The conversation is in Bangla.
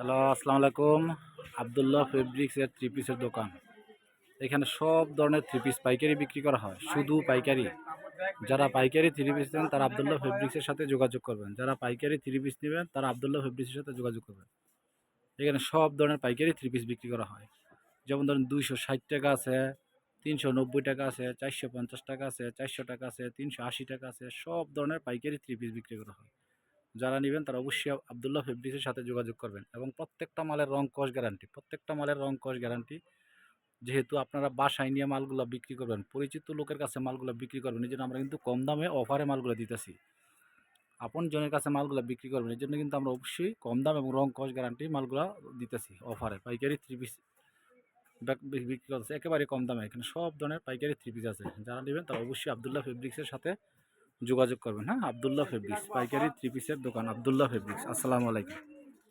হ্যালো, আসসালামু আলাইকুম। আব্দুল্লাহ ফেব্রিক্স এর থ্রি পিসের দোকান। এখানে সব ধরনের থ্রি পিস পাইকারি বিক্রি করা হয়, শুধু পাইকারি। যারা পাইকারি থ্রি পিস নেবেন তারা আব্দুল্লাহ ফেব্রিক্সের সাথে যোগাযোগ করবেন। যারা পাইকারি থ্রি পিস নেবেন তারা আব্দুল্লাহ ফেব্রিক্সের সাথে যোগাযোগ করবেন। এখানে সব ধরনের পাইকারি থ্রি পিস বিক্রি করা হয়। যেমন ধরুন 260 টাকা আছে, 390 টাকা আছে, 450 টাকা আছে, 400 টাকা আছে, 380 টাকা আছে। সব ধরনের পাইকারি থ্রি পিস বিক্রি করা হয়। যারা নেবেন তারা অবশ্যই আব্দুল্লাহ ফেব্রিক্সের সাথে যোগাযোগ করবেন এবং প্রত্যেকটা মালের রং কস গ্যারান্টি, প্রত্যেকটা মালের রং কস গ্যারান্টি। যেহেতু আপনারা বাসায় নিয়ে মালগুলো বিক্রি করবেন, পরিচিত লোকের কাছে মালগুলো বিক্রি করবেন, এই জন্য আমরা কিন্তু কম দামে অফারে মালগুলো দিতেছি। আপন জনের কাছে মালগুলো বিক্রি করবেন, এই জন্য কিন্তু আমরা অবশ্যই কম দাম এবং রং কস গ্যারান্টি মালগুলো দিতেছি অফারে। পাইকারি থ্রি পিস বিক্রি করতেছে একেবারে কম দামে। এখানে সব ধরনের পাইকারি থ্রি পিস আছে। যারা নেবেন তারা অবশ্যই আব্দুল্লাহ ফেব্রিক্সের সাথে যোগাযোগ করবেন। হ্যাঁ, আব্দুল্লাহ ফেব্রিক্স পাইকারি থ্রি পিসের দোকান, আব্দুল্লাহ ফেব্রিক্স। আসসালামু আলাইকুম।